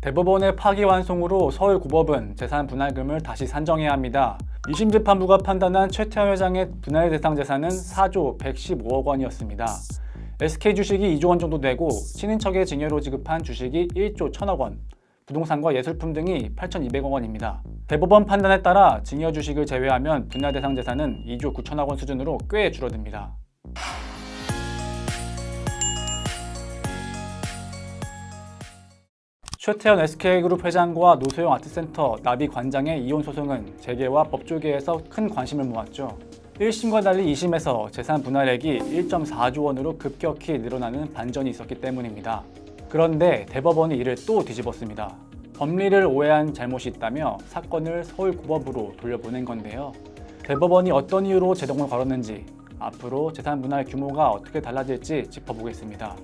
대법원의 파기환송으로 서울고법은 재산 분할금을 다시 산정해야 합니다. 2심 재판부가 판단한 최태원 회장의 분할 대상 재산은 4조 115억 원이었습니다. SK 주식이 2조 원 정도 되고 친인척의 증여로 지급한 주식이 1조 1천억 원, 부동산과 예술품 등이 8,200억 원입니다. 대법원 판단에 따라 증여 주식을 제외하면 분할 대상 재산은 2조 9천억 원 수준으로 꽤 줄어듭니다. 최태원 SK그룹 회장과 노소영 아트센터 나비 관장의 이혼 소송은 재계와 법조계에서 큰 관심을 모았죠. 1심과 달리 2심에서 재산 분할액이 1.4조 원으로 급격히 늘어나는 반전이 있었기 때문입니다. 그런데 대법원이 이를 또 뒤집었습니다. 법리를 오해한 잘못이 있다며 사건을 서울고법으로 돌려보낸 건데요. 대법원이 어떤 이유로 제동을 걸었는지, 앞으로 재산 분할 규모가 어떻게 달라질지 짚어보겠습니다.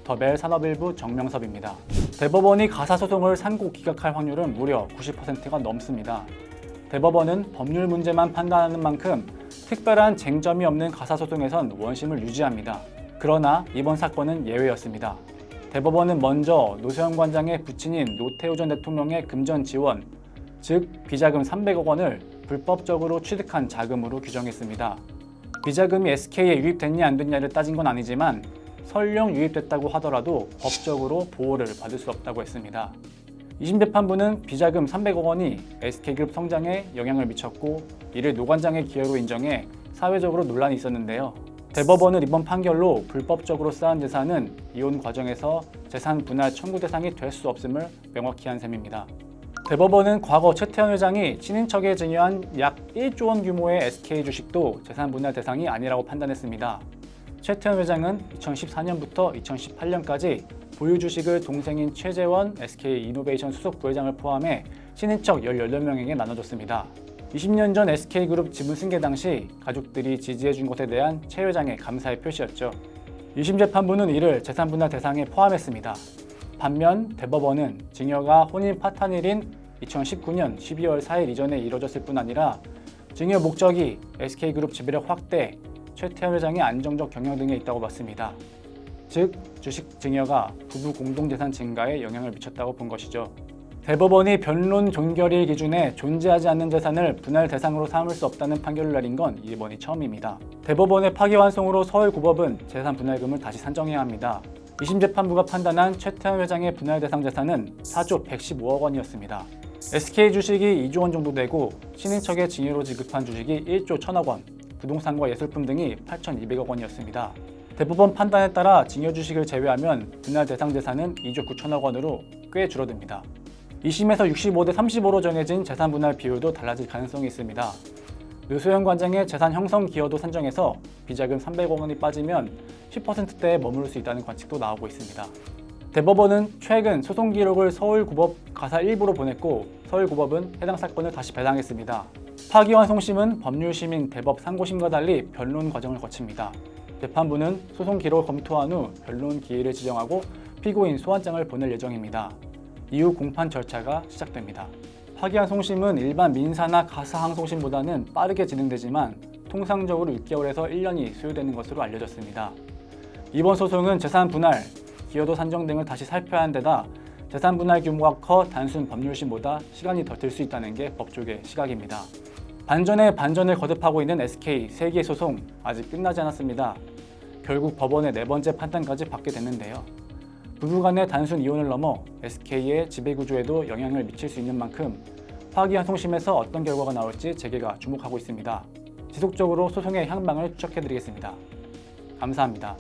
더벨 산업일부 정명섭입니다. 대법원이 가사소송을 상고 기각할 확률은 무려 90%가 넘습니다. 대법원은 법률 문제만 판단하는 만큼 특별한 쟁점이 없는 가사소송에선 원심을 유지합니다. 그러나 이번 사건은 예외였습니다. 대법원은 먼저 노소영 관장의 부친인 노태우 전 대통령의 금전 지원, 즉 비자금 300억 원을 불법적으로 취득한 자금으로 규정했습니다. 비자금이 SK에 유입됐냐 안 됐냐를 따진 건 아니지만 설령 유입됐다고 하더라도 법적으로 보호를 받을 수 없다고 했습니다. 2심 재판부는 비자금 300억 원이 SK그룹 성장에 영향을 미쳤고 이를 노 관장의 기여로 인정해 사회적으로 논란이 있었는데요. 대법원은 이번 판결로 불법적으로 쌓은 재산은 이혼 과정에서 재산 분할 청구 대상이 될 수 없음을 명확히 한 셈입니다. 대법원은 과거 최태원 회장이 친인척에 증여한 약 1조 원 규모의 SK 주식도 재산 분할 대상이 아니라고 판단했습니다. 최태원 회장은 2014년부터 2018년까지 보유 주식을 동생인 최재원 SK이노베이션 수석 부회장을 포함해 친인척 18명에게 나눠줬습니다. 20년 전 SK그룹 지분 승계 당시 가족들이 지지해준 것에 대한 최 회장의 감사의 표시였죠. 2심 재판부는 이를 재산 분할 대상에 포함했습니다. 반면 대법원은 증여가 혼인 파탄일인 2019년 12월 4일 이전에 이뤄졌을 뿐 아니라 증여 목적이 SK그룹 지배력 확대, 최태원 회장의 안정적 경영 등에 있다고 봤습니다. 즉, 주식 증여가 부부 공동재산 증가에 영향을 미쳤다고 본 것이죠. 대법원이 변론 종결일 기준에 존재하지 않는 재산을 분할 대상으로 삼을 수 없다는 판결을 내린 건 이번이 처음입니다. 대법원의 파기환송으로 서울고법은 재산 분할금을 다시 산정해야 합니다. 2심 재판부가 판단한 최태원 회장의 분할 대상 재산은 4조 115억 원이었습니다. SK 주식이 2조 원 정도 되고 친인척의 증여로 지급한 주식이 1조 1천억 원, 부동산과 예술품 등이 8,200억 원이었습니다. 대법원 판단에 따라 증여 주식을 제외하면 분할 대상 재산은 2조 9천억 원으로 꽤 줄어듭니다. 2심에서 65대 35로 정해진 재산 분할 비율도 달라질 가능성이 있습니다. 노소영 관장의 재산 형성 기여도 산정해서 비자금 300억 원이 빠지면 10%대에 머무를 수 있다는 관측도 나오고 있습니다. 대법원은 최근 소송 기록을 서울고법 가사 1부로 보냈고 서울고법은 해당 사건을 다시 배당했습니다. 파기환송심은 법률심인 대법 상고심과 달리 변론 과정을 거칩니다. 재판부는 소송 기록을 검토한 후 변론 기일을 지정하고 피고인 소환장을 보낼 예정입니다. 이후 공판 절차가 시작됩니다. 파기환송심은 일반 민사나 가사항송심보다는 빠르게 진행되지만 통상적으로 6개월에서 1년이 소요되는 것으로 알려졌습니다. 이번 소송은 재산 분할, 기여도 산정 등을 다시 살펴야 하는 데다 재산 분할 규모가 커 단순 법률심보다 시간이 더 들 수 있다는 게 법조계 시각입니다. 반전에 반전을 거듭하고 있는 SK 세기의 소송 아직 끝나지 않았습니다. 결국 법원의 4번째 판단까지 받게 됐는데요. 부부간의 단순 이혼을 넘어 SK의 지배구조에도 영향을 미칠 수 있는 만큼 파기환송심에서 어떤 결과가 나올지 재계가 주목하고 있습니다. 지속적으로 소송의 향방을 추적해드리겠습니다. 감사합니다.